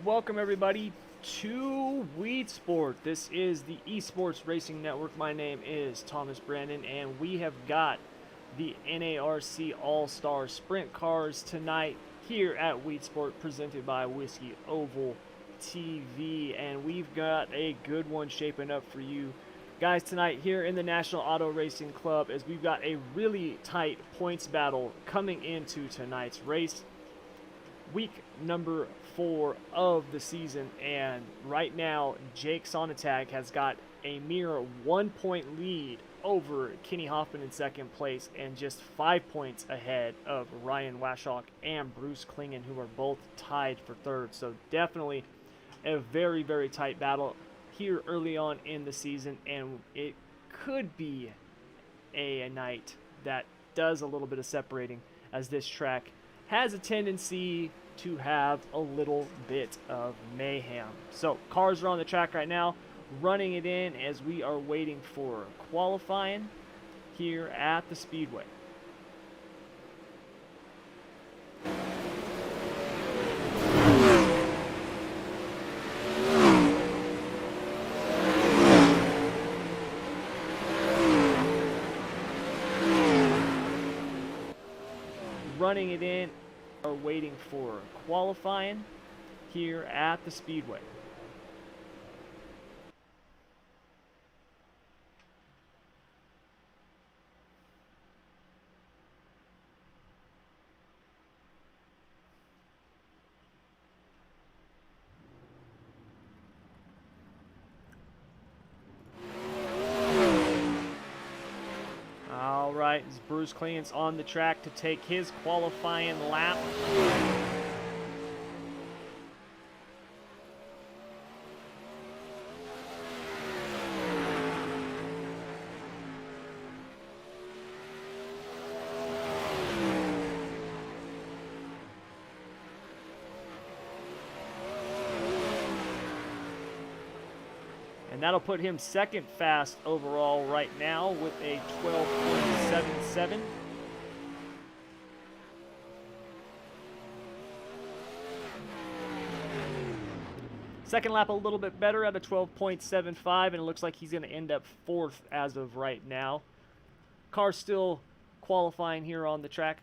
welcome everybody to Weed Sport. This is the Esports Racing Network. My name is Thomas Brandon, and we have got the NARC All-Star Sprint Cars tonight here at Weed Sport, presented by Whiskey Oval TV, and we've got a good one shaping up for you guys tonight here in the National Auto Racing Club, as we've got a really tight points battle coming into tonight's race. Week number 4 of the season, and right now Jake Sonntag has got a mere 1 point lead over Kenny Hoffman in second place, and just 5 points ahead of Ryan Washock and Bruce Klingen, who are both tied for third. So definitely a very tight battle here early on in the season, and it could be a night that does a little bit of separating, as this track has a tendency to have a little bit of mayhem. So cars are on the track right now, running it in as we are waiting for qualifying here at the Speedway. Running it in, are waiting for qualifying here at the Speedway. Alright, as Bruce Klingen's on the track to take his qualifying lap. And that'll put him second fast overall right now with a 12.77. Second lap a little bit better at a 12.75, and it looks like he's going to end up fourth as of right now. Car's still qualifying here on the track.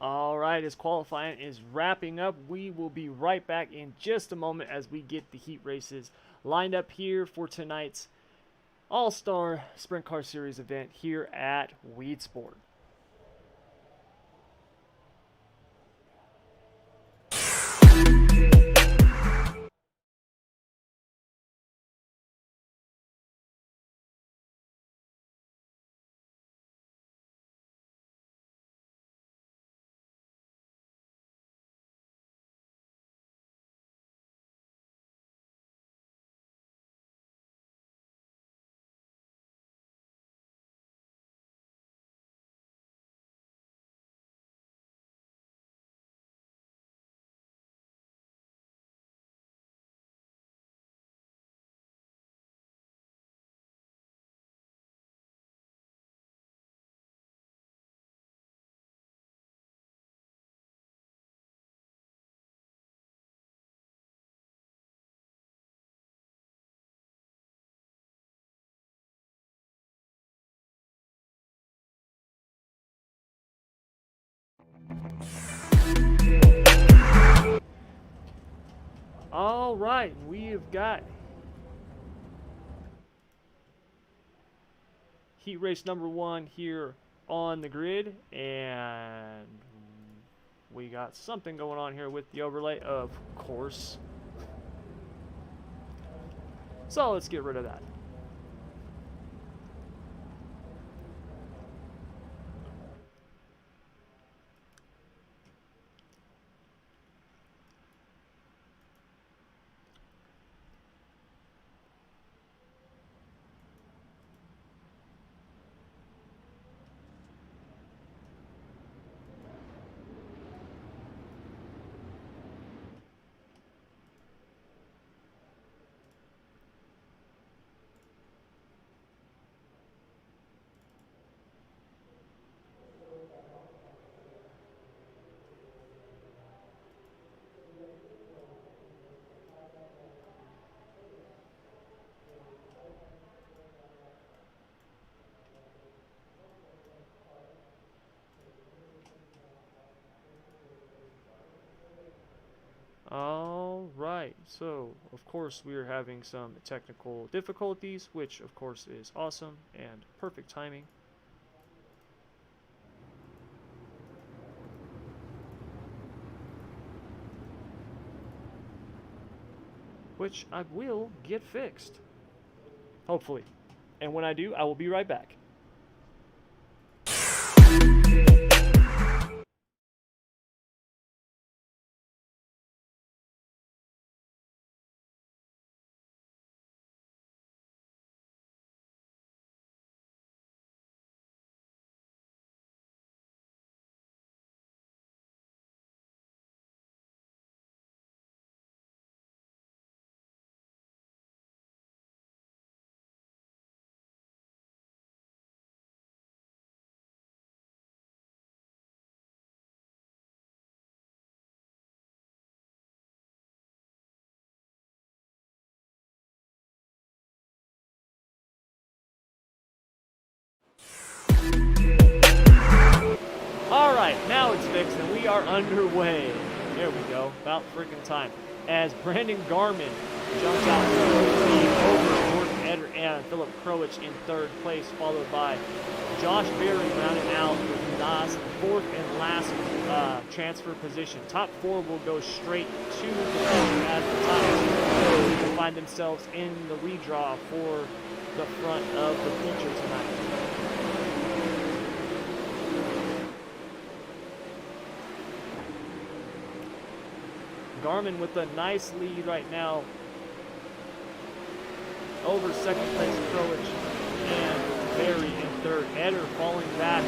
All right, as qualifying is wrapping up, we will be right back in just a moment as we get the heat races lined up here for tonight's All-Star Sprint Car Series event here at Weed Sport. All right, we have got heat race number 1 here on the grid, and we got something going on here with the overlay, of course. So let's get rid of that. All right, so of course we are having some technical difficulties, which of course is awesome and perfect timing. Which I will get fixed, hopefully. And when I do, I will be right back. Alright, now it's fixed and we are underway. There we go, about freaking time. As Brandon Garmin jumps out to lead over Jordan Eder and Philip Krowich in 3rd place, followed by Josh Berry rounding out with Nas 4th and last transfer position. Top 4 will go straight to the front as the top 2 will find themselves in the redraw for the front of the feature tonight. Garmin with a nice lead right now over 2nd place Krowich and Berry in 3rd. Eder falling back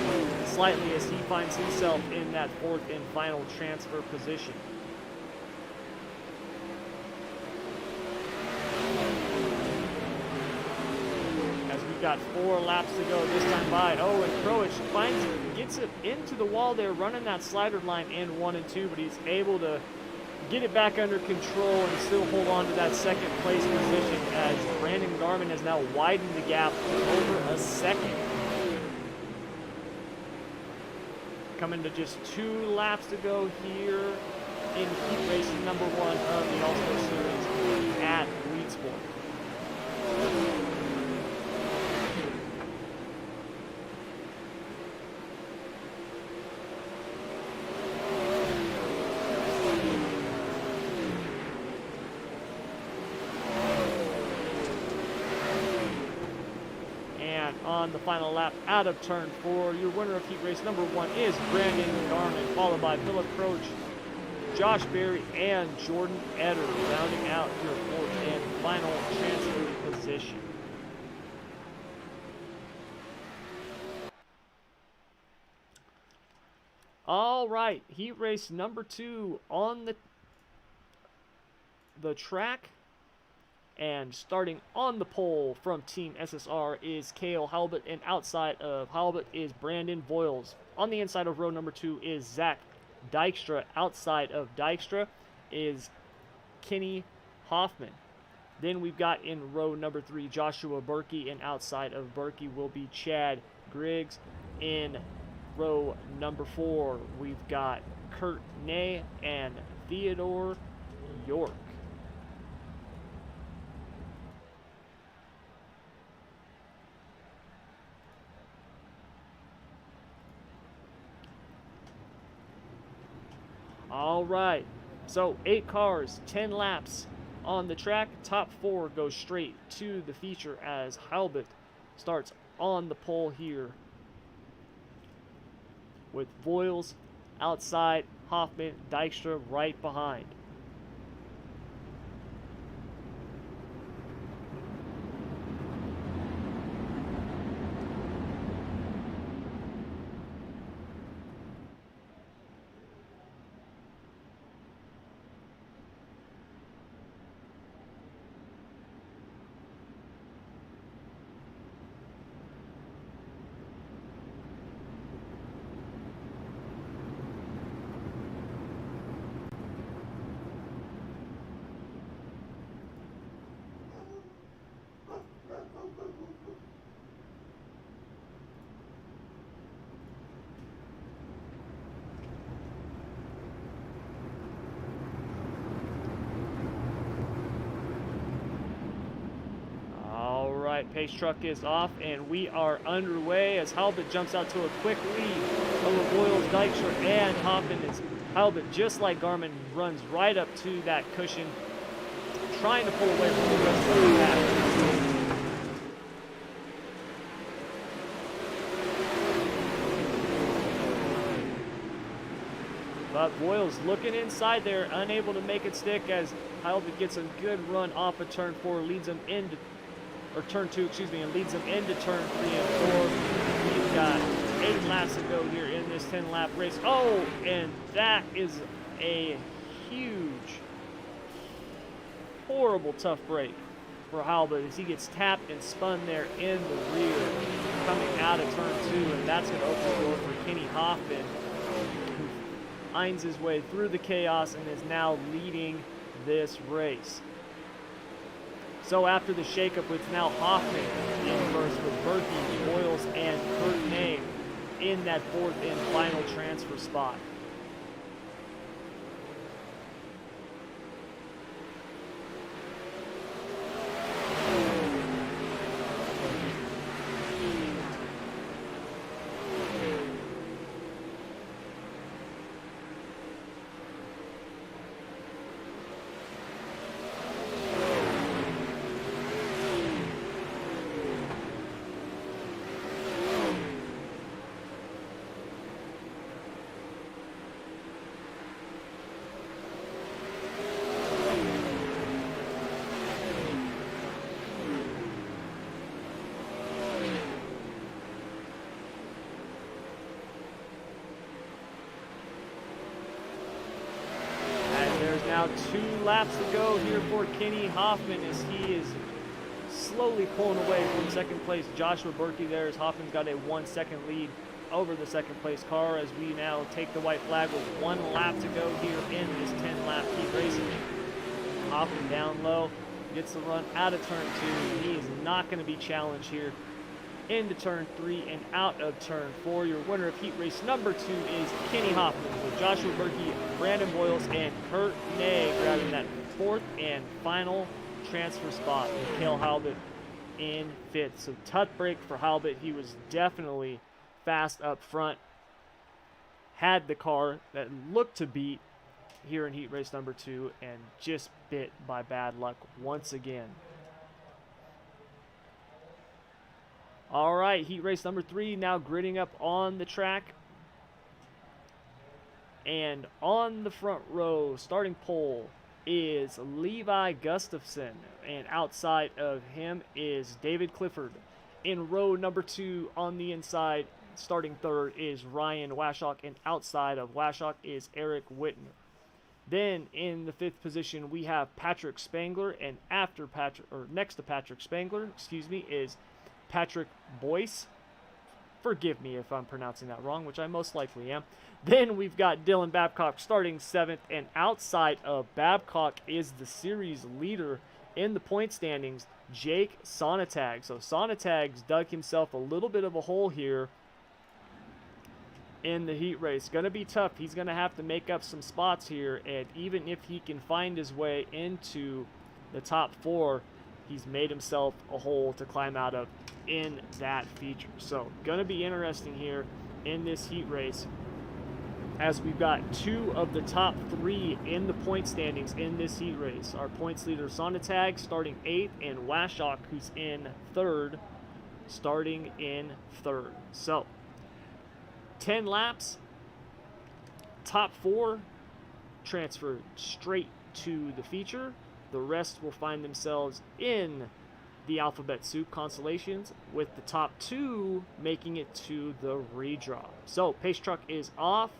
slightly as he finds himself in that 4th and final transfer position. As we've got 4 laps to go this time by. Oh, and Krowich gets it into the wall there, running that slider line in 1 and 2, but he's able to get it back under control and still hold on to that 2nd place position as Brandon Garmin has now widened the gap over a second. Coming to just 2 laps to go here in heat race number 1 of the All-Star Series at Weedsport. On the final lap out of turn 4, your winner of heat race number 1 is Brandon Garmin, followed by Philip Krowich, Josh Berry, and Jordan Eder, rounding out your 4th and final transfer position. All right, heat race number 2 on the track. And starting on the pole from Team SSR is Cale Halbert, and outside of Halbert is Brandon Voiles. On the inside of row number 2 is Zach Dykstra. Outside of Dykstra is Kenny Hoffman. Then we've got in row number 3 Joshua Berkey, and outside of Berkey will be Chad Griggs. In row number 4 we've got Kurt Ney and Theodore York. All right. So 8 cars, 10 laps on the track. Top 4 go straight to the feature as Halbert starts on the pole here with Voiles outside, Hoffman, Dykstra right behind. Pace truck is off, and we are underway as Halbert jumps out to a quick lead over Voiles, Dykstra, and Hoffman. Is Halbert, just like Garmin, runs right up to that cushion, trying to pull away from the rest of the pack. But Voiles looking inside there, unable to make it stick as Halbert gets a good run off of turn 4, leads him into turn 2, and leads them into turn 3 and 4. We've got 8 laps to go here in this 10-lap race. Oh, and that is a huge, horrible tough break for Halbert as he gets tapped and spun there in the rear coming out of turn 2, and that's going to open the door for Kenny Hoffman, who finds his way through the chaos and is now leading this race. So after the shakeup, it's now Hoffman in first with Berkey, Voiles, and Kurt May in that 4th and final transfer spot. Now 2 laps to go here for Kenny Hoffman as he is slowly pulling away from second place Joshua Berkey there as Hoffman's got a 1-second lead over the second place car as we now take the white flag with 1 lap to go here in this 10-lap heat racing. Hoffman down low, gets the run out of turn 2. He is not going to be challenged here into turn 3 and out of turn 4. Your winner of heat race number 2 is Kenny Hoffman with Joshua Berkey, Brandon Voiles, and Kurt Ney grabbing that 4th and final transfer spot. Mikhail Halbert in 5th. So tough break for Halbert. He was definitely fast up front. Had the car that looked to beat here in heat race number 2 and just bit by bad luck once again. All right, heat race number 3 now gridding up on the track. And on the front row, starting pole, is Levi Gustafson. And outside of him is David Clifford. In row number 2 on the inside, starting 3rd, is Ryan Washock. And outside of Washock is Eric Whitner. Then in the 5th position, we have Patrick Spangler. And after Patrick, or next to Patrick Spangler, is Patrick Boyce. Forgive me if I'm pronouncing that wrong, which I most likely am. Then we've got Dylan Babcock starting 7th, and outside of Babcock is the series leader in the point standings, Jake Sonntag. So Sonntag's dug himself a little bit of a hole here in the heat race. Going to be tough. He's going to have to make up some spots here, and even if he can find his way into the top 4, he's made himself a hole to climb out of in that feature. So going to be interesting here in this heat race as we've got 2 of the top 3 in the point standings in this heat race. Our points leader, Sonatag, starting 8th, and Washok, who's in 3rd, starting in 3rd. So, 10 laps, top 4 transfer straight to the feature. The rest will find themselves in the Alphabet Soup Constellations, with the top 2 making it to the redraw. So, pace truck is off.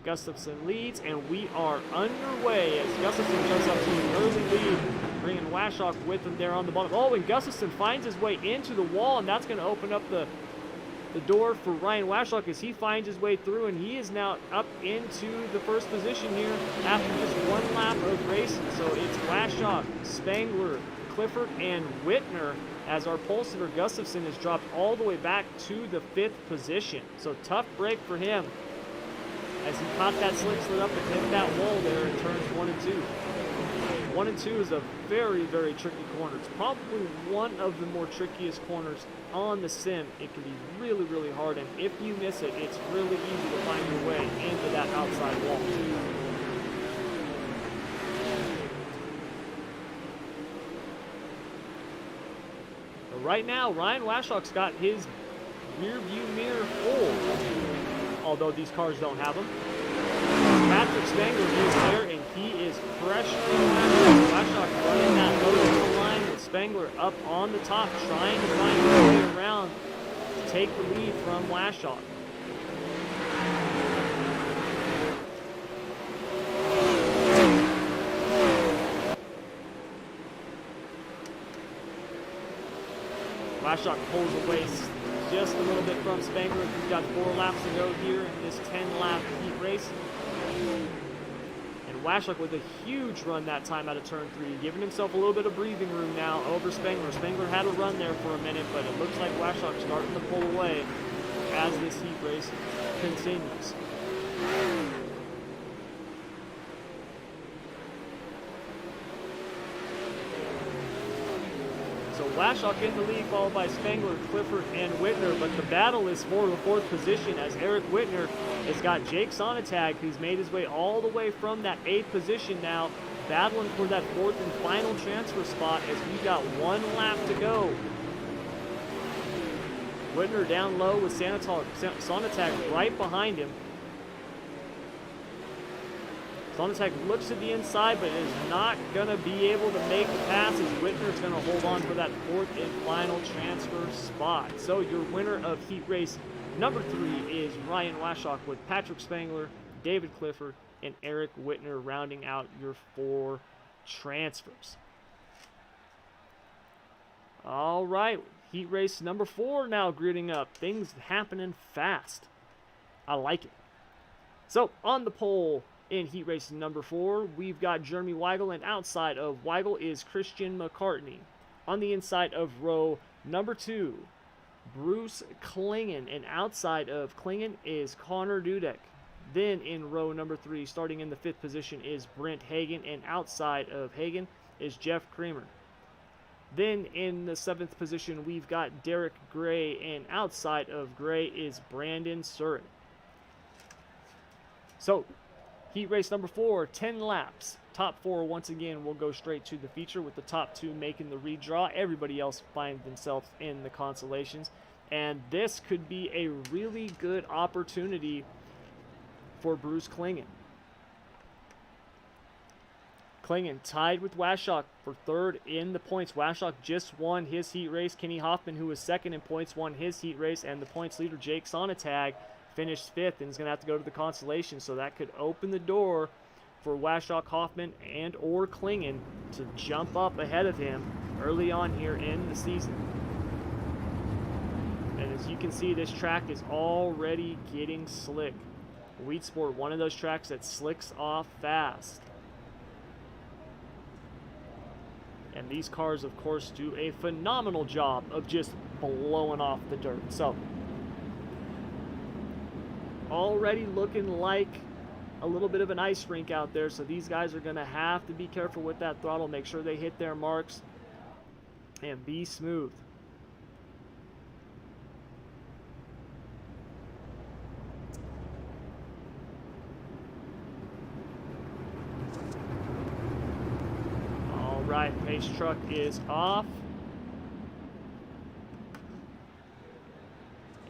Gustafson leads, and we are underway as Gustafson jumps up to an early lead, bringing Washok with him there on the bottom. Oh, and Gustafson finds his way into the wall, and that's going to open up the door for Ryan Washok as he finds his way through, and he is now up into the first position here after just 1 lap of racing. So it's Washok, Spangler, Clifford, and Whitner, as our pole sitter Gustafson has dropped all the way back to the 5th position. So tough break for him as he caught that slick slid up and hit that wall there in turns 1 and 2. 1 and 2 is a very, very tricky corner. It's probably one of the more trickiest corners on the sim. It can be really, really hard, and if you miss it, it's really easy to find your way into that outside wall. But right now, Ryan Washok's got his rear view mirror full, although these cars don't have them. Patrick Spangler is there, and he is pressuring Washok running that low to the line with Spangler up on the top, trying to find his way around to take the lead from Washok. Washok pulls away just a little bit from Spangler. We've got 4 laps to go here in this 10-lap heat race. And Washok with a huge run that time out of turn 3, giving himself a little bit of breathing room now over Spangler. Spangler had a run there for a minute, but it looks like Washok starting to pull away as this heat race continues. So Washok in the lead, followed by Spangler, Clifford, and Whitner, but the battle is for the 4th position as Eric Whitner has got Jake Sonatag, who's made his way all the way from that 8th position now, battling for that 4th and final transfer spot as we've got 1 lap to go. Whitner down low with Sonatag right behind him. Sonatag looks at the inside, but is not going to be able to make the pass as Whitner's going to hold on for that 4th and final transfer spot. So your winner of heat race number 3 is Ryan Washok, with Patrick Spangler, David Clifford, and Eric Whitner rounding out your 4 transfers. All right, heat race number 4 now gritting up. Things happening fast. I like it. So on the pole in heat race number 4, we've got Jeremy Weigel, and outside of Weigel is Christian McCartney. On the inside of row number 2, Bruce Klingen, and outside of Klingen is Connor Dudek. Then in row number 3, starting in the 5th position, is Brent Hagen, and outside of Hagen is Jeff Kramer. Then in the 7th position, we've got Derek Gray, and outside of Gray is Brandon Surratt. So, heat race number 4, 10 laps. Top 4 once again will go straight to the feature, with the top 2 making the redraw. Everybody else find themselves in the consolations. And this could be a really good opportunity for Bruce Klingen. Klingen tied with Washok for 3rd in the points. Washok just won his heat race. Kenny Hoffman, who was 2nd in points, won his heat race. And the points leader, Jake Sonatag, finished 5th and is going to have to go to the consolation. So that could open the door for Washok, Hoffman, and or Klingen to jump up ahead of him early on here in the season. And as you can see, this track is already getting slick. Wheat Sport, one of those tracks that slicks off fast. And these cars, of course, do a phenomenal job of just blowing off the dirt. So, already looking like a little bit of an ice rink out there. So these guys are going to have to be careful with that throttle. Make sure they hit their marks and be smooth. right pace truck is off.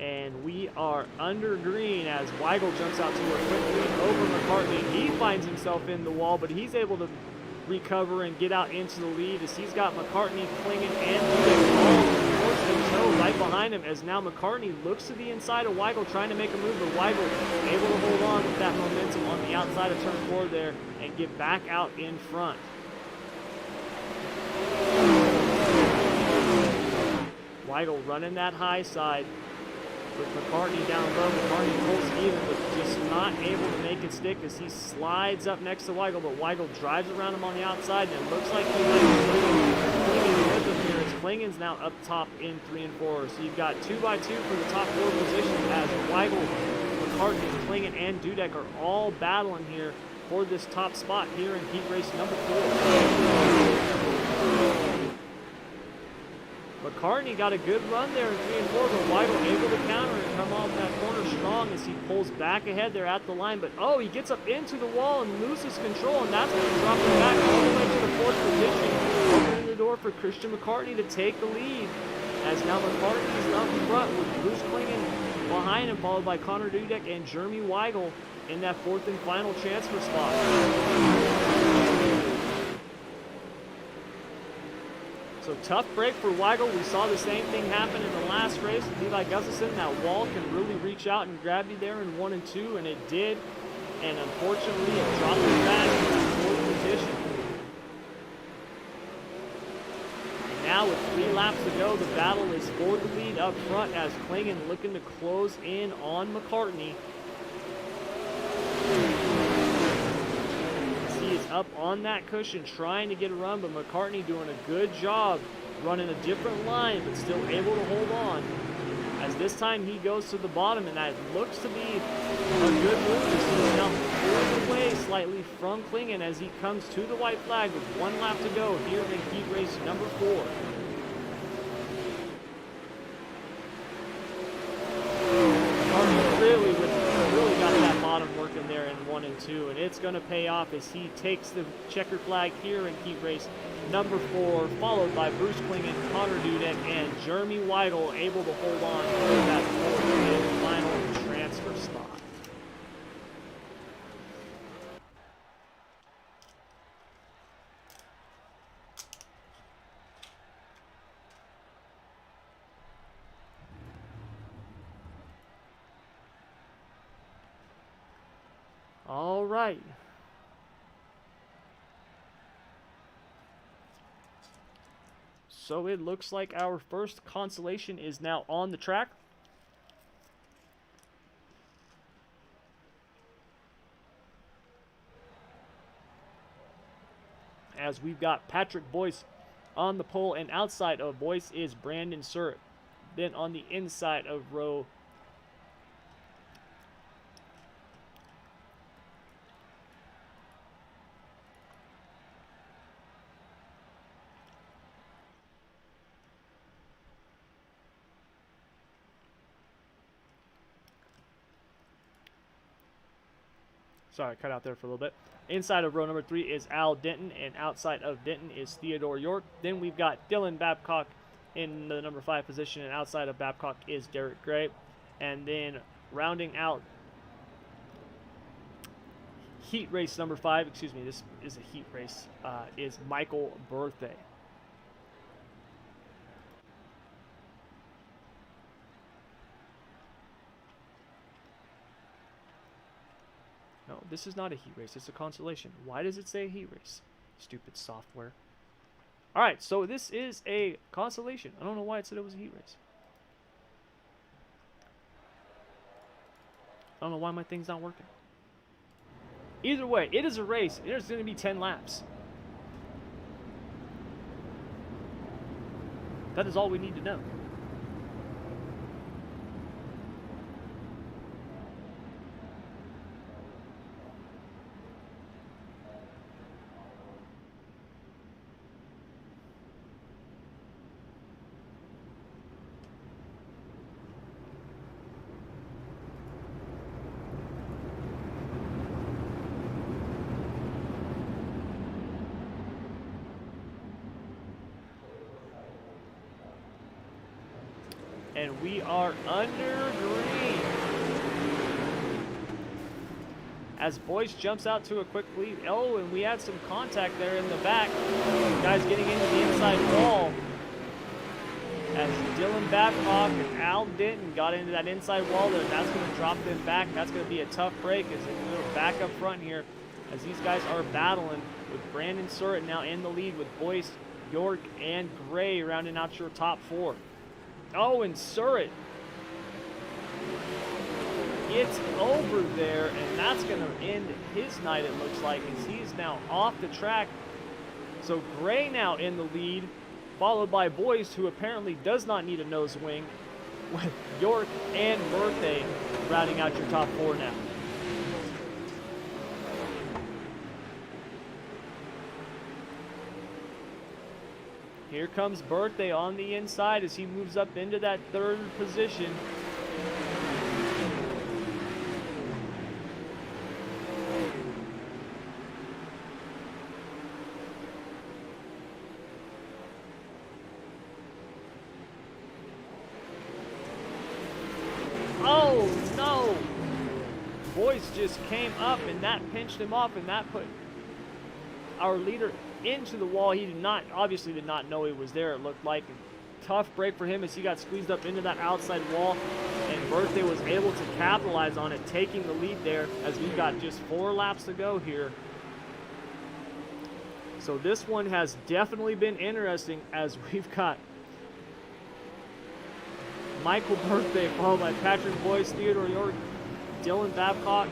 And we are under green as Weigel jumps out to a quick lead over McCartney. He finds himself in the wall, but he's able to recover and get out into the lead as he's got McCartney, Klingen, and Dudek all forced and toe right behind him as now McCartney looks to the inside of Weigel trying to make a move, but Weigel able to hold on with that momentum on the outside of turn 4 there and get back out in front. Weigel running that high side with McCartney down low. McCartney pulls even, but just not able to make it stick as he slides up next to Weigel, but Weigel drives around him on the outside, and it looks like he might be Klingen with him here as Klingen's now up top in 3 and 4. So you've got 2x2 for the top 4 positions as Weigel, McCartney, Klingen, and Dudek are all battling here for this top spot here in heat race number 4. McCartney got a good run there in 3 and 4, but Weigel able to counter and come off that corner strong as he pulls back ahead there at the line. But oh, he gets up into the wall and loses control, and that's going to drop him back all the way to the 4th position, opening the door for Christian McCartney to take the lead. As now McCartney is up front with Bruce Klingen behind him, followed by Connor Dudek and Jeremy Weigel in that 4th and final transfer spot. So tough break for Weigel. We saw the same thing happen in the last race with Levi Gustafson. That wall can really reach out and grab you there in 1 and 2, and it did. And unfortunately, it dropped him back to the 4th position. And now with 3 laps to go, the battle is for the lead up front as Klingen looking to close in on McCartney. Up on that cushion trying to get a run, but McCartney doing a good job running a different line but still able to hold on as this time he goes to the bottom, and that looks to be a good move. He's now pulling away slightly from Klingen as he comes to the white flag with 1 lap to go here in heat race number 4. Really got that bottom working there in 1 and 2, and it's going to pay off as he takes the checker flag here in heat race number 4, followed by Bruce Klingen, Connor Dudek, and Jeremy Weigel able to hold on to that 4th and final transfer spot. All right. So it looks like our first consolation is now on the track. As we've got Patrick Boyce on the pole, and outside of Boyce is Brandon Surratt. Then on the inside of row sorry, cut out there for a little bit. Inside of row number 3 is Al Denton, and outside of Denton is Theodore York. Then we've got Dylan Babcock in the number 5 position, and outside of Babcock is Derek Gray. And then rounding out heat race number 5, excuse me, this is a heat race, is Michael Berthay. No, this is not a heat race. It's a consolation. Why does it say a heat race? Stupid software. All right, so this is a consolation. I don't know why it said it was a heat race. I don't know why my thing's not working. Either way, it is a race. There's going to be 10 laps. That is all we need to know. and we are under green. As Boyce jumps out to a quick lead. Oh, and we had some contact there in the back. Guys getting into the inside wall. As Dylan Babcock and Al Denton got into that inside wall there, that's going to drop them back. That's going to be a tough break as they move back up front here as these guys are battling with Brandon Surratt now in the lead with Boyce, York, and Gray rounding out your top four. Oh, and Surratt gets over there, and that's going to end his night, it looks like, as he's now off the track. So Gray now in the lead, followed by Boyce, who apparently does not need a nose wing, with York and Birthday rounding out your top four now. Here comes Birthday on the inside as he moves up into that third position. Oh no! Boyce just came up and that pinched him off, and that put our leader into the wall. He obviously did not know he was there, it looked like. Tough break for him as he got squeezed up into that outside wall, and Birthday was able to capitalize on it, taking the lead there as we've got just 4 laps to go here. So this one has definitely been interesting as we've got Michael Birthday followed by Patrick Boyce, Theodore York, Dylan Babcock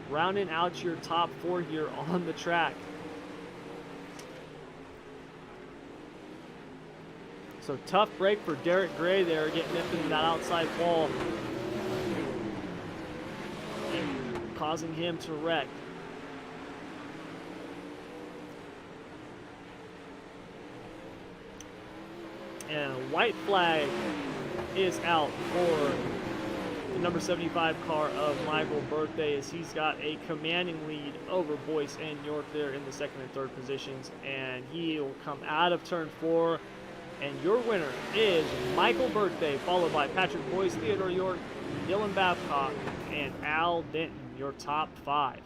rounding out your top 4 here on the track. So tough break for Derek Gray there, getting nipped into that outside wall, causing him to wreck. And a white flag is out for the number 75 car of Michael Birthday as he's got a commanding lead over Boyce and York there in the second and third positions, and he will come out of turn 4, and your winner is Michael Birthday, followed by Patrick Boyce, Theodore York, Dylan Babcock, and Al Denton, your top 5.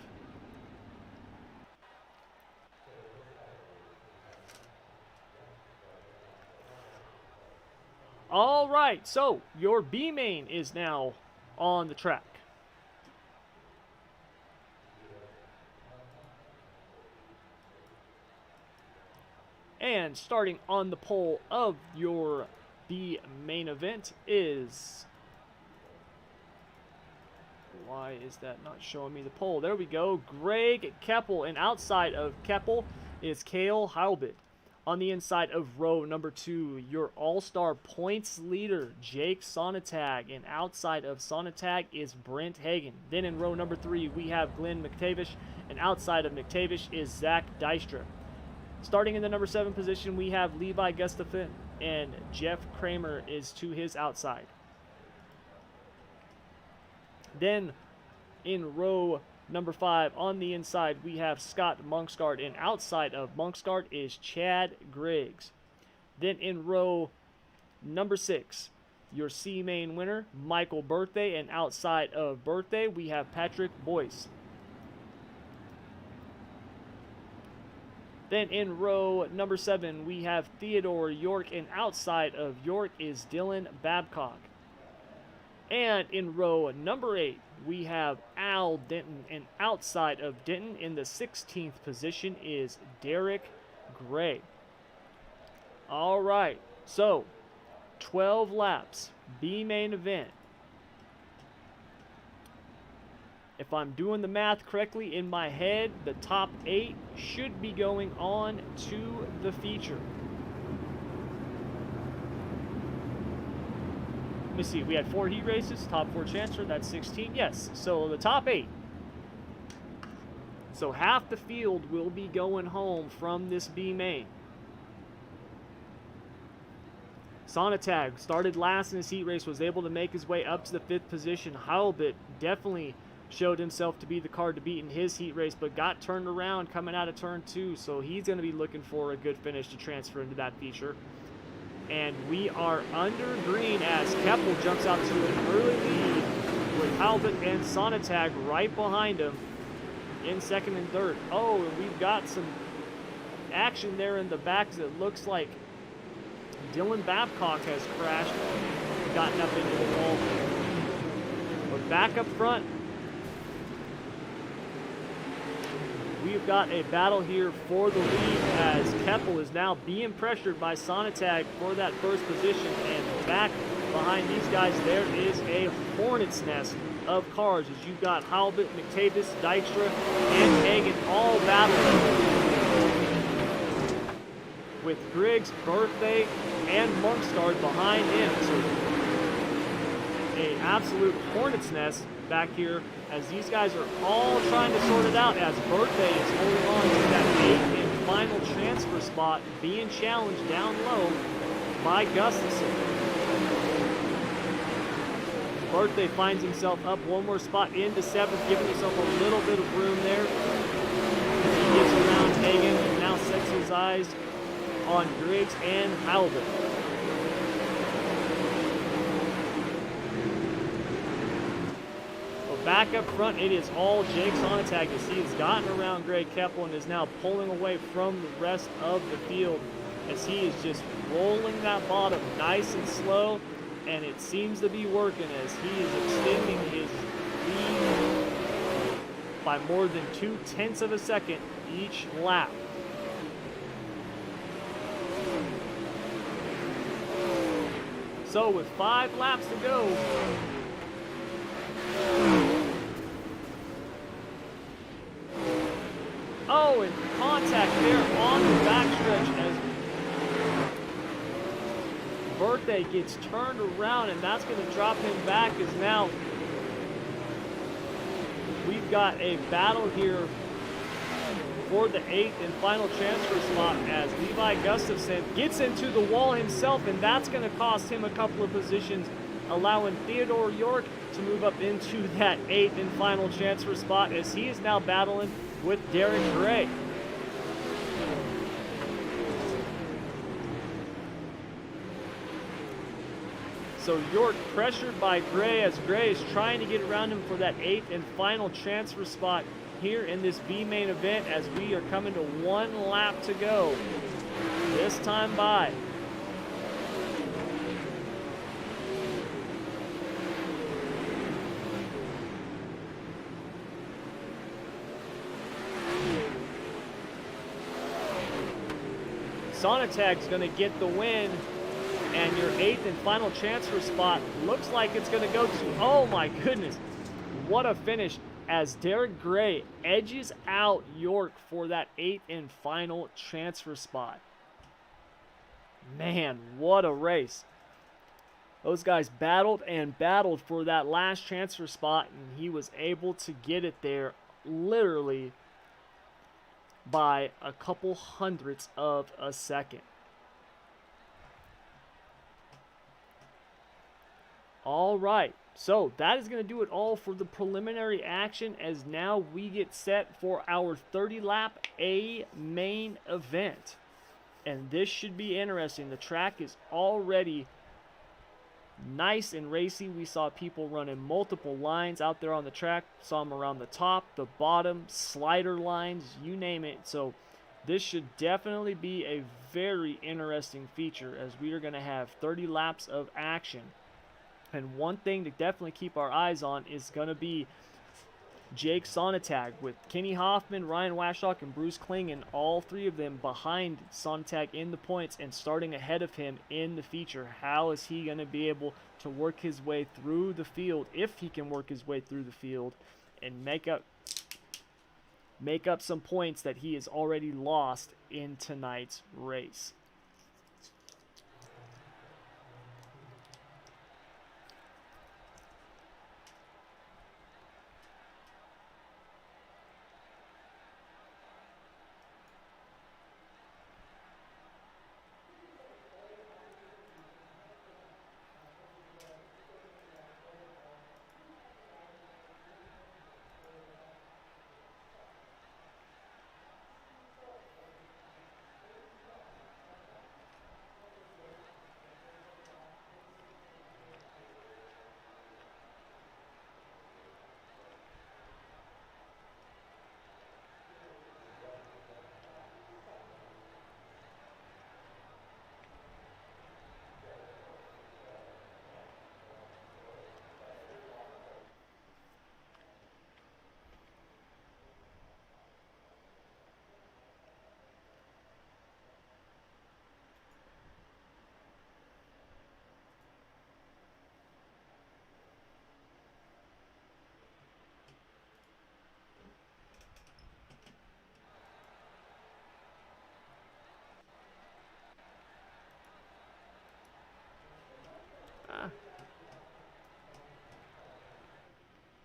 All right, so your B main is now on the track. And starting on the pole of your B main event is... Why is that not showing me the pole? There we go. Greg Keppel. And outside of Keppel is Cale Halbert. On the inside of row number 2, your all-star points leader, Jake Sonntag. And outside of Sonntag is Brent Hagan. Then in row number 3, we have Glenn McTavish. And outside of McTavish is Zach Dystra. Starting in the number 7 position, we have Levi Gustafson. And Jeff Kramer is to his outside. Then in row number 5, on the inside, we have Scott Monksgard, and outside of Monksgard is Chad Griggs. Then in row number 6, your C main winner, Michael Birthday, and outside of Birthday, we have Patrick Boyce. Then in row number 7, we have Theodore York, and outside of York is Dylan Babcock. And in row number 8, we have Al Denton, and outside of Denton in the 16th position is Derek Gray. All right, so 12 laps, B main event. If I'm doing the math correctly in my head, the top 8 should be going on to the feature. Let me see, we had 4 heat races, top 4 chancer, that's 16, yes. So the top 8. So half the field will be going home from this B main. Sonntag started last in his heat race, was able to make his way up to the 5th position. Heilbit definitely showed himself to be the car to beat in his heat race, but got turned around coming out of turn 2, so he's going to be looking for a good finish to transfer into that feature. And we are under green as Keppel jumps out to an early lead with Halbert and Sonatag right behind him in second and third. Oh, and we've got some action there in the back as it looks like Dylan Babcock has crashed, gotten up into the wall. But back up front, we've got a battle here for the lead as Keppel is now being pressured by Sonatag for that first position. And back behind these guys, there is a hornet's nest of cars as you've got Halbert, McTavish, Dykstra, and Hagan all battling with Griggs, Birthday, and Monkstard behind him. So a absolute hornet's nest back here as these guys are all trying to sort it out as Birthday is holding on to that 8th and final transfer spot, being challenged down low by Gustafson. Birthday finds himself up one more spot into 7th, giving himself a little bit of room there. He gets around Hagan and now sets his eyes on Griggs and Halbert. But back up front, it is all Jake Sonatag as he has gotten around Greg Keppel and is now pulling away from the rest of the field as he is just rolling that bottom nice and slow, and it seems to be working as he is extending his lead by more than 0.2 of a second each lap. So with 5 laps to go, oh, and contact there on the backstretch as Birthday gets turned around, and that's going to drop him back as now we've got a battle here for the 8th and final transfer spot as Levi Gustafson gets into the wall himself, and that's going to cost him a couple of positions, allowing Theodore York to move up into that 8th and final transfer spot as he is now battling with Derek Gray. So York pressured by Gray as Gray is trying to get around him for that 8th and final transfer spot here in this B main event as we are coming to 1 lap to go this time by. Sonatag's going to get the win, and your 8th and final transfer spot looks like it's going to go to, oh my goodness, what a finish as Derek Gray edges out York for that 8th and final transfer spot. Man, what a race. Those guys battled and battled for that last transfer spot, and he was able to get it there literally by a couple hundredths of a second. All right, so that is going to do it all for the preliminary action as now we get set for our 30-lap A main event. And this should be interesting. The track is already nice and racy. We saw people running multiple lines out there on the track. Saw them around the top, the bottom, slider lines, you name it. So this should definitely be a very interesting feature as we are going to have 30 laps of action. And one thing to definitely keep our eyes on is going to be Jake Sonatag with Kenny Hoffman, Ryan Washock, and Bruce Klingen, all 3 of them behind Sonatag in the points and starting ahead of him in the feature. How is he going to be able to work his way through the field, if he can work his way through the field, and make up some points that he has already lost in tonight's race?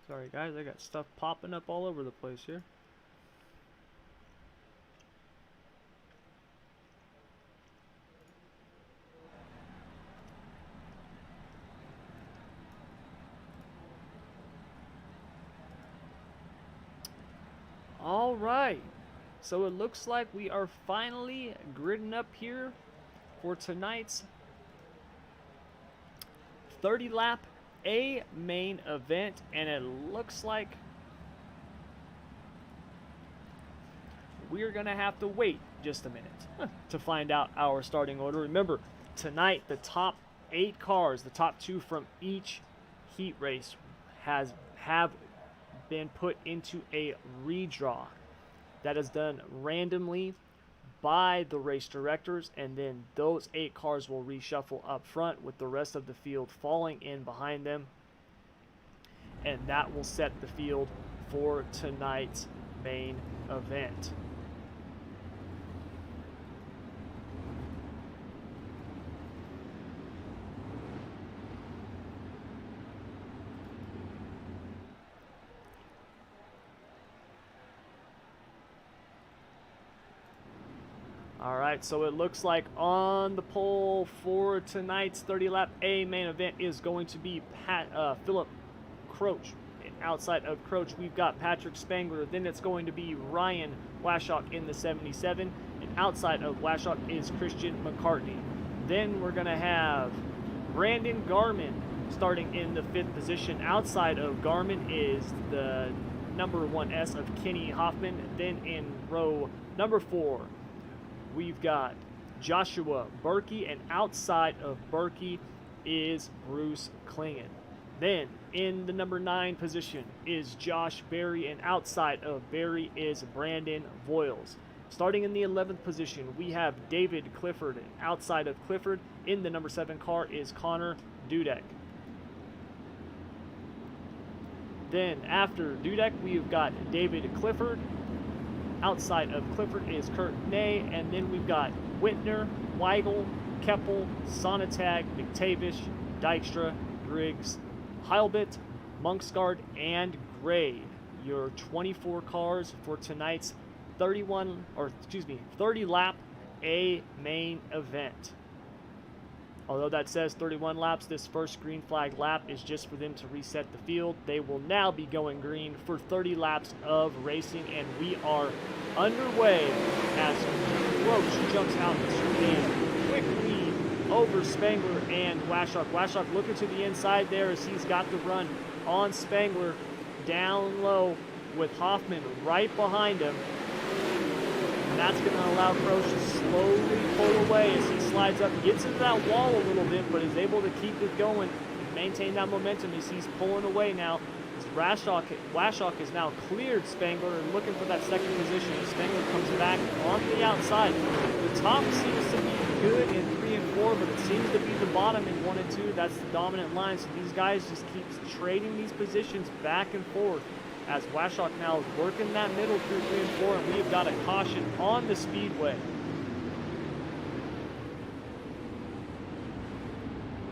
Sorry guys, I got stuff popping up all over the place here. All right, so it looks like we are finally gridding up here for tonight's 30 lap A main event, and it looks like we're gonna have to wait just a minute to find out our starting order. Remember, tonight the top 8 cars, the top 2 from each heat race, have been put into a redraw that is done randomly by the race directors, and then those 8 cars will reshuffle up front with the rest of the field falling in behind them, and that will set the field for tonight's main event. Alright, so it looks like on the pole for tonight's 30 lap A main event is going to be Philip Croach. Outside of Croach, we've got Patrick Spangler. Then it's going to be Ryan Washock in the 77. And outside of Washock is Christian McCartney. Then we're going to have Brandon Garmin starting in the 5th position. Outside of Garmin is the number 1S of Kenny Hoffman. Then in row number 4, we've got Joshua Berkey, and outside of Berkey is Bruce Klingen. Then in the number 9 position is Josh Berry, and outside of Berry is Brandon Voiles. Starting in the 11th position, we have David Clifford, and outside of Clifford in the number 7 car is Connor Dudek. Then after Dudek, we've got David Clifford. Outside of Clifford is Kurt Ney, and then we've got Whitner, Weigel, Keppel, Sonatag, McTavish, Dykstra, Griggs, Heilbit, Monksgaard, and Gray. Your 24 cars for tonight's 30 lap A main event. Although that says 31 laps, this first green flag lap is just for them to reset the field. They will now be going green for 30 laps of racing, and we are underway as Croach jumps out to a quick lead over Spangler and Washock. Washock looking to the inside there as he's got the run on Spangler down low with Hoffman right behind him. And that's going to allow Croach to slowly pull away as he slides up, gets into that wall a little bit, but is able to keep it going and maintain that momentum as he's pulling away now. As Washock has now cleared Spangler and looking for that second position. Spangler comes back on the outside. The top seems to be good in 3 and 4, but it seems to be the bottom in 1 and 2. That's the dominant line. So these guys just keep trading these positions back and forth, as Washock now is working that middle through 3 and 4, and we have got a caution on the speedway.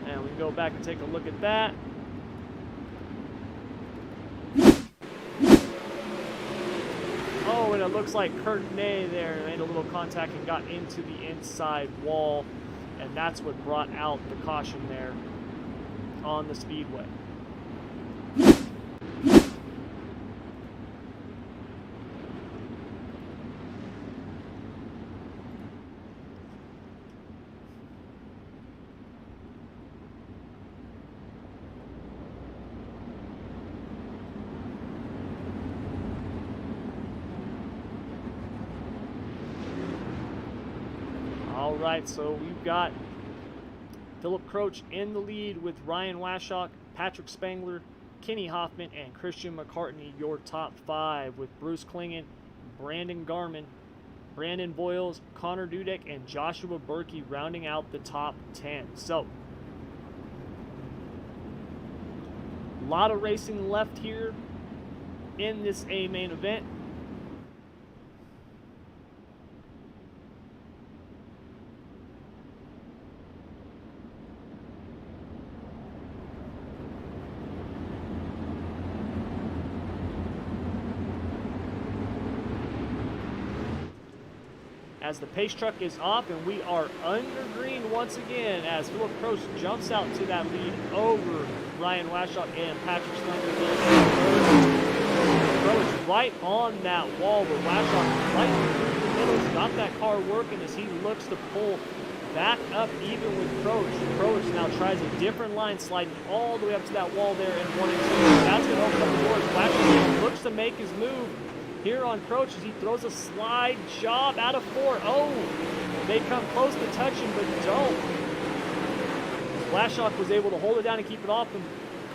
And we can go back and take a look at that. Oh, and it looks like Kurt Ney there made a little contact and got into the inside wall, and that's what brought out the caution there on the speedway. All right, so we've got Philip Croach in the lead with Ryan Washock, Patrick Spangler, Kenny Hoffman, and Christian McCartney, your top 5, with Bruce Klingen, Brandon Garmin, Brandon Voiles, Connor Dudek, and Joshua Berkey rounding out the top 10. So, a lot of racing left here in this A main event. as the pace truck is off, and we are under green once again as Philip Croce jumps out to that lead over Ryan Washock and Patrick Slender. Croce right on that wall, but Washock right through the middle. He's got that car working as he looks to pull back up even with Croce. Croce now tries a different line, sliding all the way up to that wall there in 1 and 2. That's going to open up the doors. Washock looks to make his move here on Croce as he throws a slide job out of 4. Oh, they come close to touching, but don't. Washock was able to hold it down and keep it off, and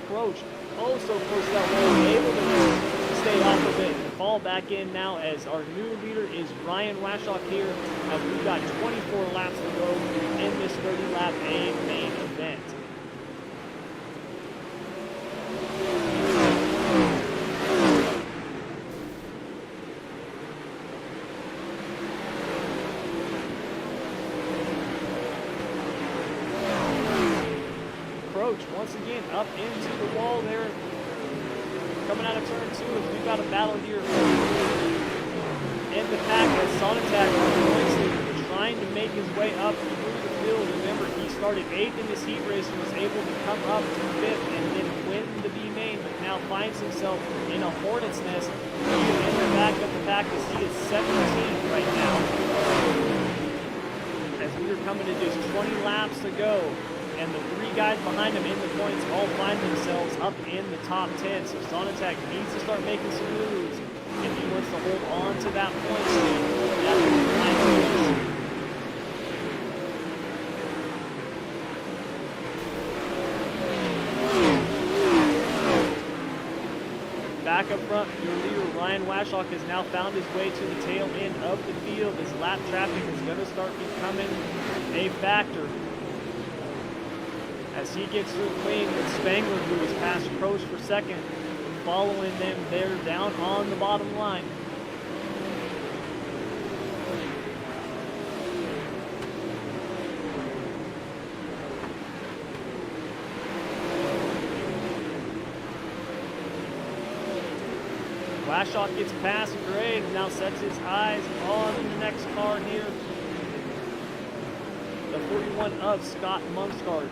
Croce, oh so close to that wall, able to stay off of it and fall back in now as our new leader is Ryan Washock here as we've got 24 laps to go in this 30-lap A main event. Croce once again up into the wall there. Coming out of turn 2 as we've got a battle here in the pack as Sonatak is trying to make his way up through the field. Remember, he started 8th in this heat race and was able to come up to 5th and then win the B main, but now finds himself in a hornet's nest. He is in the back of the pack as he is 17th right now. As we are coming to just 20 laps to go, and the 3 guys behind him in the points all find themselves up in the top 10. So Sonatak needs to start making some moves if he wants to hold on to that point lead. Back up front, your leader Ryan Washock has now found his way to the tail end of the field as lap traffic is going to start becoming a factor. As he gets through clean with Spangler, who has passed Croce for second, following them there down on the bottom line. Washock gets past Gray, now sets his eyes on the next car here. The 41 of Scott Mungsgaard.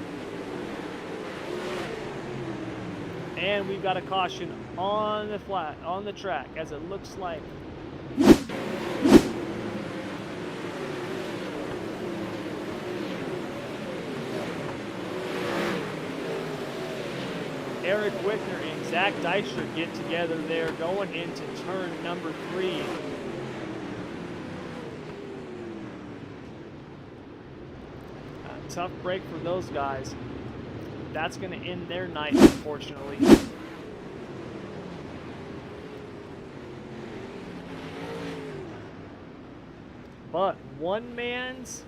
And we've got a caution on the track, as it looks like Eric Wickner and Zach Dykstra get together there going into turn number 3. A tough break for those guys. That's going to end their night, unfortunately. But one man's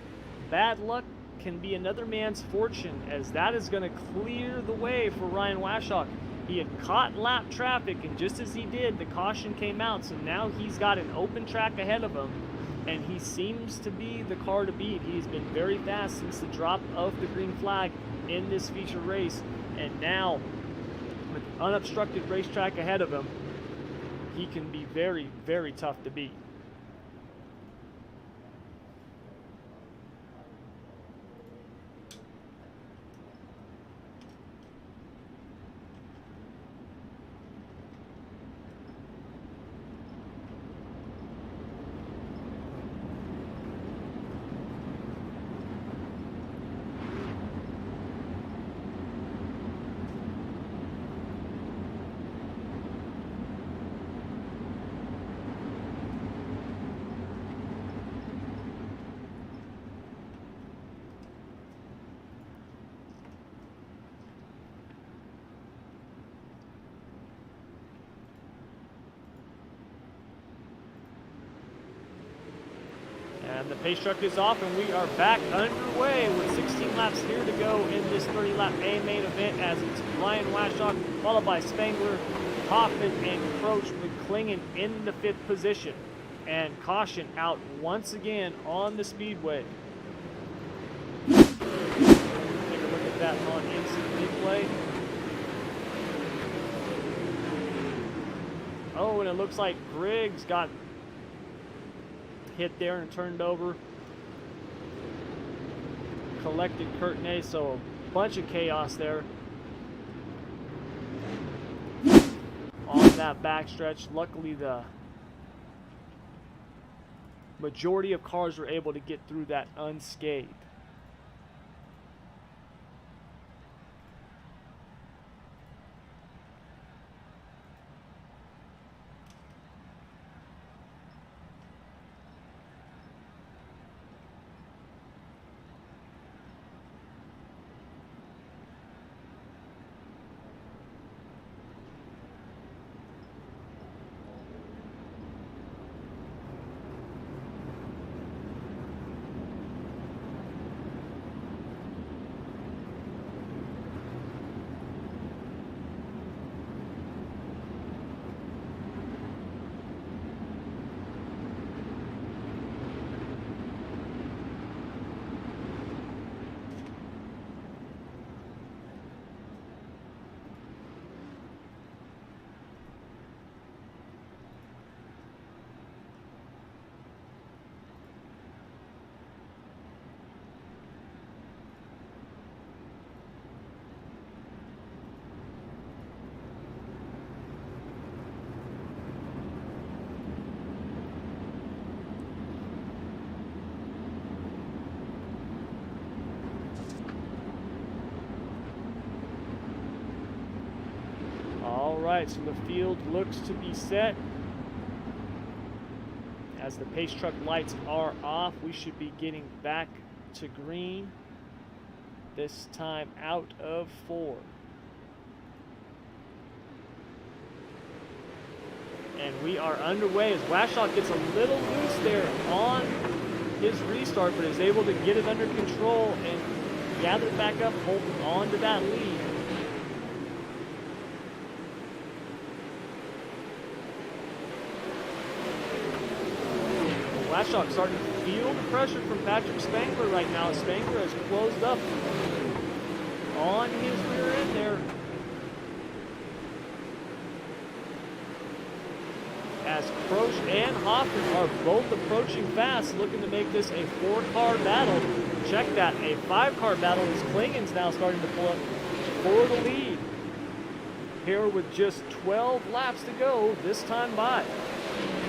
bad luck can be another man's fortune, as that is going to clear the way for Ryan Washock. He had caught lap traffic, and just as he did, the caution came out, so now he's got an open track ahead of him, and he seems to be the car to beat. He's been very fast since the drop of the green flag in this feature race, and now with unobstructed racetrack ahead of him, he can be very, very tough to beat. And the pace truck is off, and we are back underway with 16 laps here to go in this 30-lap A main event, as it's Ryan Washock, followed by Spangler, Hoffman, and Croce, with Klingen in the 5th position. And caution out once again on the speedway. Take a look at that on instant replay. Oh, and it looks like Griggs got hit there and turned over. Collected Courtenay, so a bunch of chaos there on that backstretch. Luckily, the majority of cars were able to get through that unscathed. Alright, so the field looks to be set. As the pace truck lights are off, we should be getting back to green. This time out of 4. And we are underway as Washock gets a little loose there on his restart, but is able to get it under control and gather it back up, holding on to that lead. Washock starting to feel the pressure from Patrick Spangler right now. Spangler has closed up on his rear end there. As Croce and Hoffman are both approaching fast, looking to make this a 4-car battle. Check that, a 5-car battle as Klingen's now starting to pull up for the lead. Here with just 12 laps to go this time by.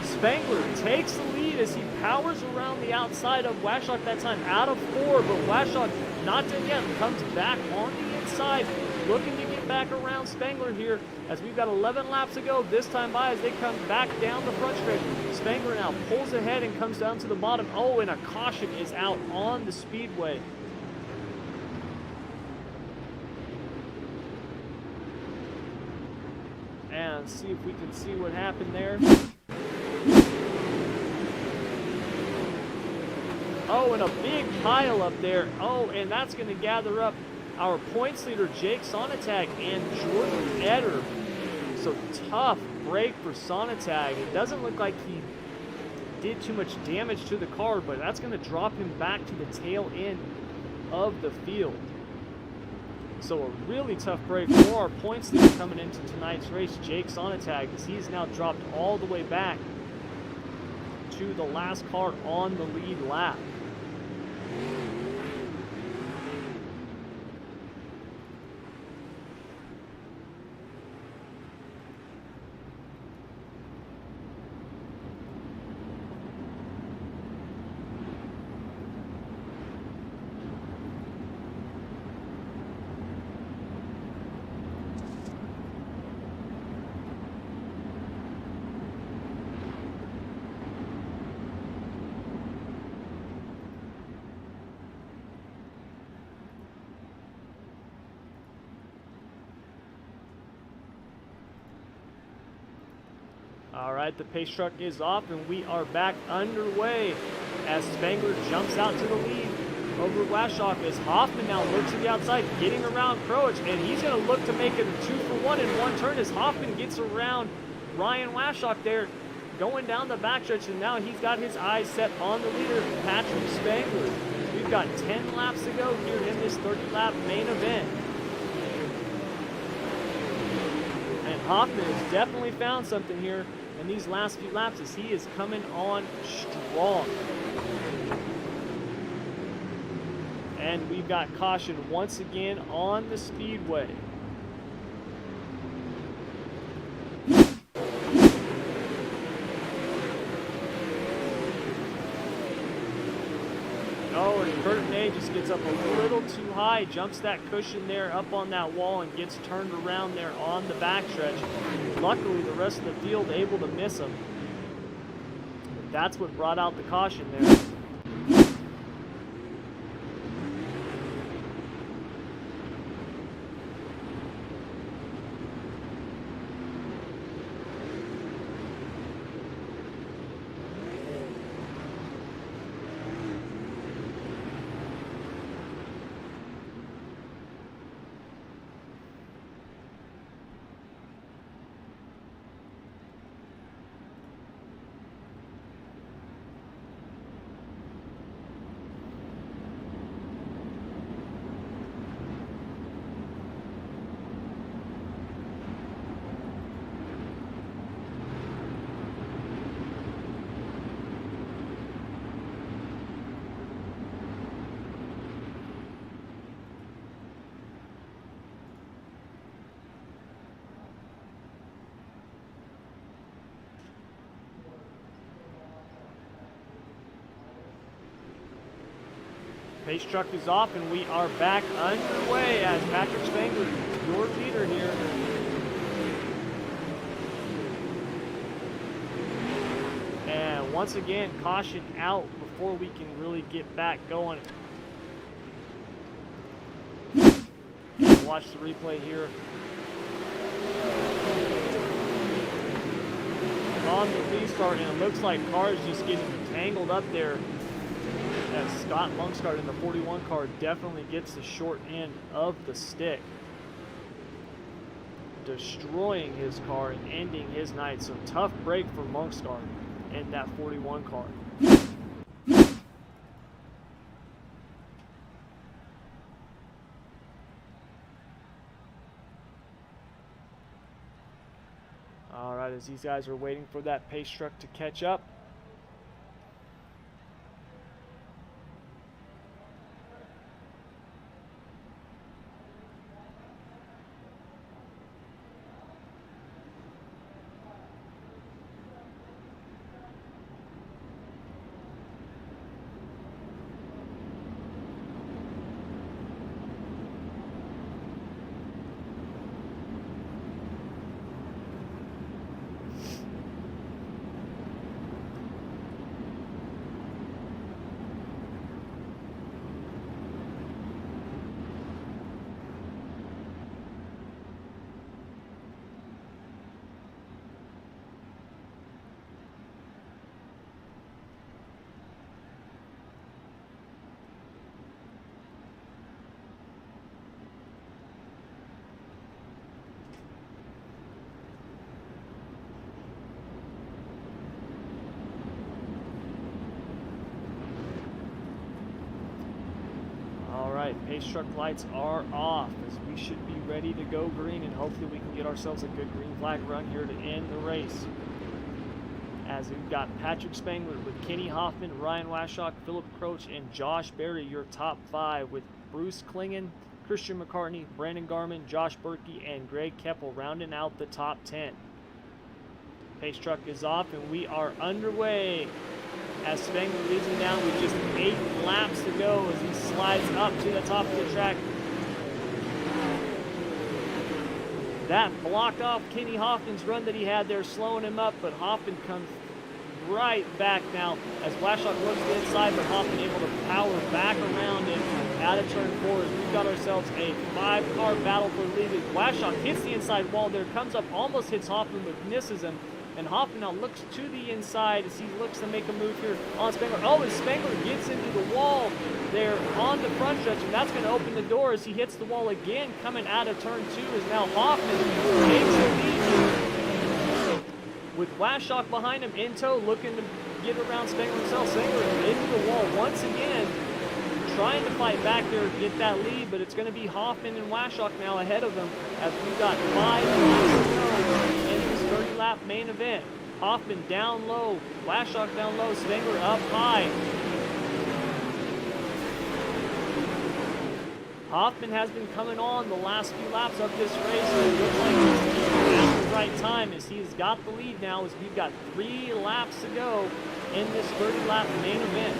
Spangler takes the lead as he powers around the outside of Washock that time out of 4, but Washock not done yet, comes back on the inside, looking to get back around Spangler here as we've got 11 laps to go this time by as they come back down the front stretch. Spangler now pulls ahead and comes down to the bottom. Oh, and a caution is out on the speedway. And see if we can see what happened there. Oh, and a big pile up there. Oh, and that's going to gather up our points leader, Jake Sonntag, and Jordan Eder. So tough break for Sonntag. It doesn't look like he did too much damage to the car, but that's going to drop him back to the tail end of the field. So a really tough break for our points leader coming into tonight's race, Jake Sonntag, as he's now dropped all the way back to the last car on the lead lap. All right, the pace truck is off and we are back underway as Spangler jumps out to the lead over Washock as Hoffman now looks to the outside, getting around Croce, and he's going to look to make it a 2-for-1 in one turn as Hoffman gets around Ryan Washock there, going down the backstretch, and now he's got his eyes set on the leader, Patrick Spangler. We've got 10 laps to go here in this 30-lap main event. And Hoffman has definitely found something here in these last few laps as he is coming on strong. And we've got caution once again on the speedway. Oh, and Curtin A just gets up a little too high, jumps that cushion there up on that wall and gets turned around there on the backstretch. Luckily, the rest of the field able to miss him. But that's what brought out the caution there. Pace truck is off and we are back underway as Patrick Spangler, your leader here. And once again, caution out before we can really get back going. Watch the replay here. On the restart, and it looks like cars just getting tangled up there. As Scott Lungsgaard in the 41 car definitely gets the short end of the stick, destroying his car and ending his night. So tough break for Lungsgaard in that 41 car. All right, as these guys are waiting for that pace truck to catch up. Pace truck lights are off as we should be ready to go green, and hopefully we can get ourselves a good green flag run here to end the race. As we've got Patrick Spangler with Kenny Hoffman, Ryan Washock, Philip Croach, and Josh Berry, your top 5, with Bruce Klingen, Christian McCartney, Brandon Garman, Josh Berkey, and Greg Keppel rounding out the top 10. Pace truck is off and we are underway as Spangler leads him down with just 8 laps to go as he slides up to the top of the track. That blocked off Kenny Hoffman's run that he had there, slowing him up, but Hoffman comes right back now as Washock looks to the inside, but Hoffman able to power back around him out of turn 4 as we've got ourselves a 5-car battle for the lead. Washock hits the inside wall there, comes up, almost hits Hoffman, but misses him. And Hoffman now looks to the inside as he looks to make a move here on Spangler. Oh, and Spangler gets into the wall there on the front stretch, and that's going to open the door as he hits the wall again. Coming out of turn 2 is now Hoffman takes the lead with Washock behind him in tow, looking to get around Spangler himself. Spangler into the wall once again, trying to fight back there to get that lead, but it's going to be Hoffman and Washock now ahead of them as we've got 5 laps to go in this 30-lap main event. Hoffman down low, Washok down low, Spangler up high. Hoffman has been coming on the last few laps of this race, and it looks like he's at the right time as he's got the lead now, as we've got 3 laps to go in this 30-lap main event.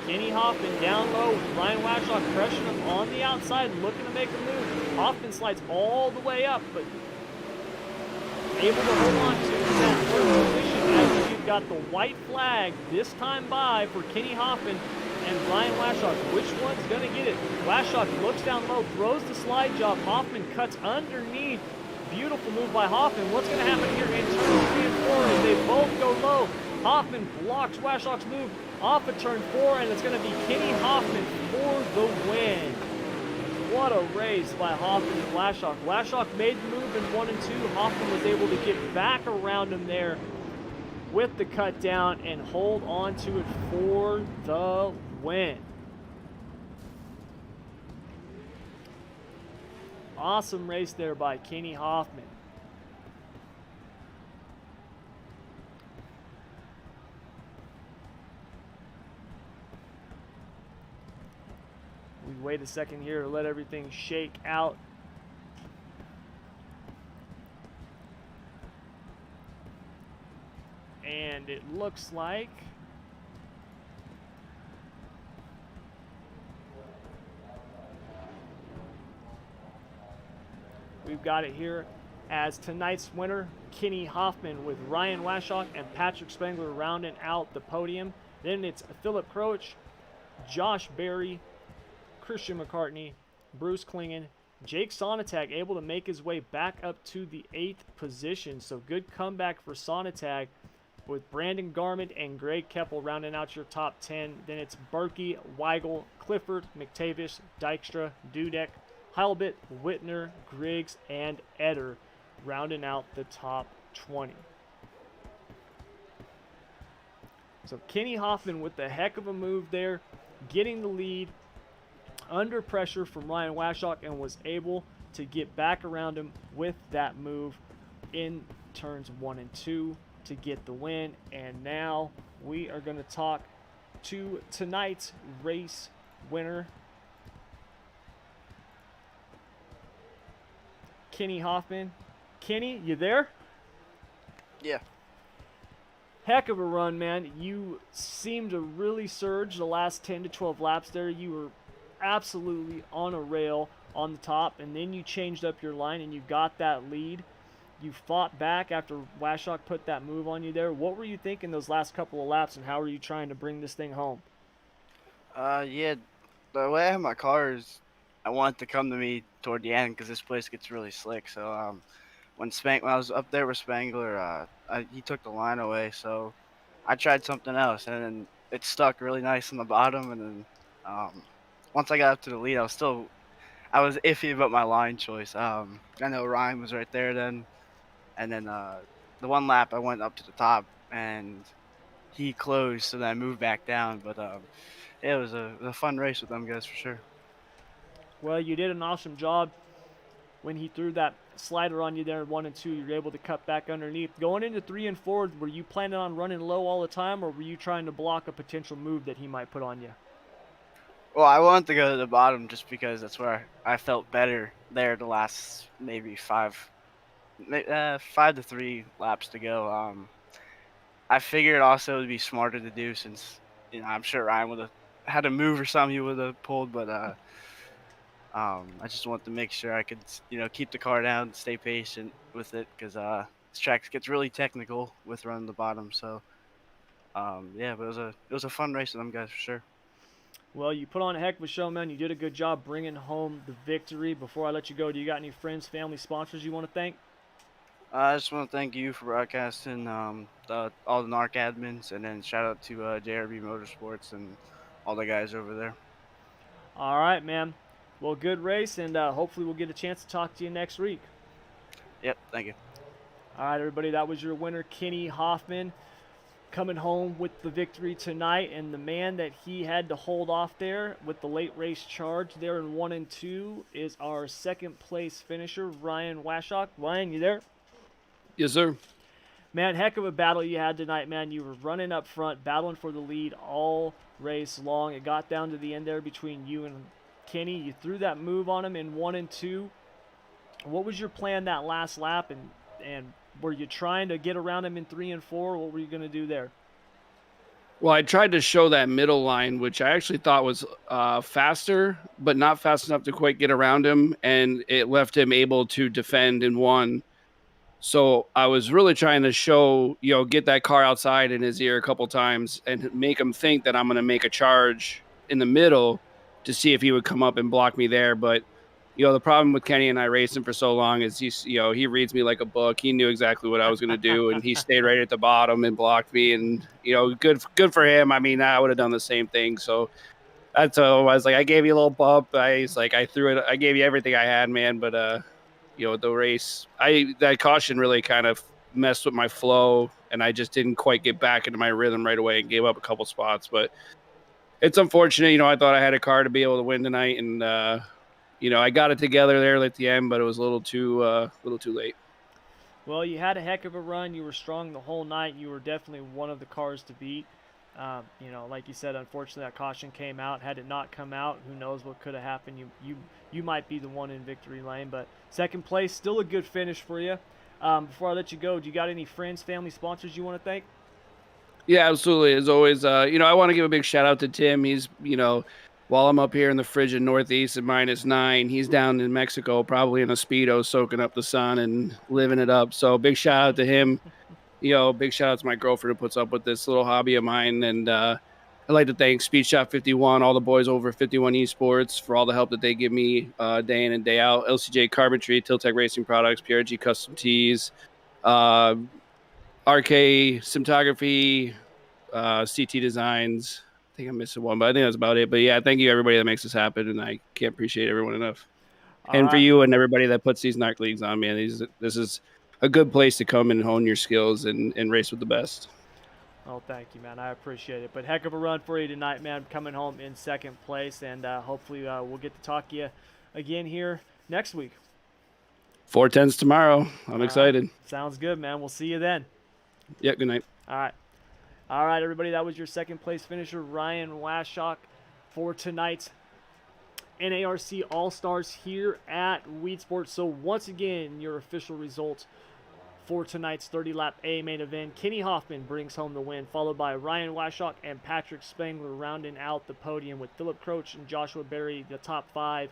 Kenny Hoffman down low, Ryan Washok pressuring him on the outside, looking to make a move. Hoffman slides all the way up, but able to hold on to that third position as we've got the white flag this time by for Kenny Hoffman and Ryan Washok. Which one's going to get it? Washok looks down low, throws the slide job. Hoffman cuts underneath. Beautiful move by Hoffman. What's going to happen here in turns 3 and 4 as they both go low? Hoffman blocks Washok's move off of turn 4, and it's going to be Kenny Hoffman for the win. What a race by Hoffman and Washok. Washok made the move in 1 and 2. Hoffman was able to get back around him there with the cut down and hold on to it for the win. Awesome race there by Kenny Hoffman. We wait a second here to let everything shake out. And it looks like we've got it here as tonight's winner, Kenny Hoffman, with Ryan Washok and Patrick Spangler rounding out the podium. Then it's Philip Croach, Josh Berry, Christian McCartney, Bruce Klingen, Jake Sonntag able to make his way back up to the 8th position. So good comeback for Sonntag, with Brandon Garment and Greg Keppel rounding out your top 10. Then it's Berkey, Weigel, Clifford, McTavish, Dykstra, Dudek, Heilbit, Whitner, Griggs, and Eder rounding out the top 20. So Kenny Hoffman with the heck of a move there, getting the lead under pressure from Ryan Washok, and was able to get back around him with that move in turns 1 and 2 to get the win. And now we are going to talk to tonight's race winner, Kenny Hoffman. Kenny, you there? Yeah. Heck of a run, man. You seemed to really surge the last 10 to 12 laps there. You were absolutely on a rail on the top, and then you changed up your line and you got that lead. You fought back after Washok put that move on you there. What were you thinking those last couple of laps, and how were you trying to bring this thing home? Yeah, the way I have my car is I want it to come to me toward the end because this place gets really slick. So when I was up there with Spangler, he took the line away, so I tried something else, and then it stuck really nice on the bottom. And then once I got up to the lead, I was iffy about my line choice. I know Ryan was right there then, and then the one lap I went up to the top and he closed, so then I moved back down. But yeah, it was a fun race with them guys for sure. Well, you did an awesome job when he threw that slider on you there in 1 and 2. You were able to cut back underneath. Going into 3 and 4, were you planning on running low all the time, or were you trying to block a potential move that he might put on you? Well, I wanted to go to the bottom just because that's where I felt better there the last maybe 5 to 3 laps to go. I figured also it would be smarter to do since, I'm sure Ryan would have had a move or something he would have pulled, but I just wanted to make sure I could, keep the car down, stay patient with it, because this track gets really technical with running the bottom. So yeah, but it was a fun race with them guys for sure. Well, you put on a heck of a show, man. You did a good job bringing home the victory. Before I let you go, do you got any friends, family, sponsors you want to thank? I just want to thank you for broadcasting, all the NARC admins, and then shout out to JRB Motorsports and all the guys over there. All right, man. Well, good race, and hopefully we'll get a chance to talk to you next week. Yep, thank you. All right, everybody, that was your winner, Kenny Hoffman. coming home with the victory tonight, and the man that he had to hold off there with the late race charge there in 1 and 2 is our second place finisher, Ryan Washock. Ryan, you there? Yes, sir. Man, heck of a battle you had tonight, man. You were running up front, battling for the lead all race long. It got down to the end there between you and Kenny. You threw that move on him in 1 and 2. What was your plan that last lap, and were you trying to get around him in 3 and 4? What were you going to do there? Well, I tried to show that middle line, which I actually thought was faster, but not fast enough to quite get around him, and it left him able to defend and won. So I was really trying to show, get that car outside in his ear a couple times and make him think that I'm going to make a charge in the middle to see if he would come up and block me there. But, the problem with Kenny and I racing for so long is he reads me like a book. He knew exactly what I was going to do, and he stayed right at the bottom and blocked me. And, good for him. I mean, I would have done the same thing. So that's I was like, I gave you a little bump. I threw it. I gave you everything I had, man. But, the race, that caution really kind of messed with my flow, and I just didn't quite get back into my rhythm right away and gave up a couple spots. But it's unfortunate. I thought I had a car to be able to win tonight, and I got it together there at the end, but it was a little too late. Well, you had a heck of a run. You were strong the whole night. You were definitely one of the cars to beat. Like you said, unfortunately that caution came out. Had it not come out, who knows what could have happened. You might be the one in victory lane, but second place, still a good finish for you. Before I let you go, do you got any friends, family, sponsors you want to thank? Yeah, absolutely. As always, I want to give a big shout out to Tim. He's, while I'm up here in the frigid Northeast at -9, he's down in Mexico, probably in a Speedo, soaking up the sun and living it up. So big shout out to him. Big shout out to my girlfriend who puts up with this little hobby of mine. And I'd like to thank Speed Shop 51, all the boys over at 51 Esports for all the help that they give me day in and day out. LCJ Carpentry, Tiltec Racing Products, PRG Custom Tees, RK Cinematography, CT Designs. I think I'm missing one, but I think that's about it. But yeah, thank you everybody that makes this happen, and I can't appreciate everyone enough. And for you and everybody that puts these NARC leagues on, man, this is a good place to come and hone your skills and race with the best. Oh, thank you, man. I appreciate it. But heck of a run for you tonight, man. Coming home in second place, and hopefully we'll get to talk to you again here next week. 410s tomorrow. I'm excited. Sounds good, man. We'll see you then. Yeah, good night. All right, everybody. That was your second place finisher, Ryan Washock, for tonight's NARC All-Stars here at Weed Sports. So once again, your official results for tonight's 30-lap A main event. Kenny Hoffman brings home the win, followed by Ryan Washock and Patrick Spangler rounding out the podium with Philip Croach and Joshua Berry, the top 5.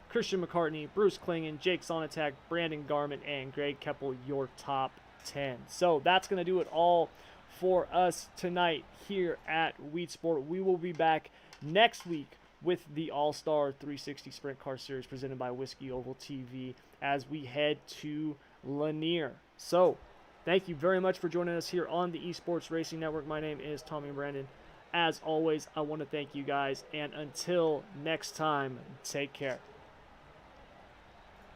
Christian McCartney, Bruce Klingen, Jake Sonatak, Brandon Garment, and Greg Keppel, your top 10. So that's going to do it all for us tonight here at Weed Sport. We will be back next week with the All-Star 360 Sprint Car Series presented by Whiskey Oval TV as we head to Lanier. So, thank you very much for joining us here on the Esports Racing Network. My name is Tommy Brandon. As always, I want to thank you guys, and until next time, take care.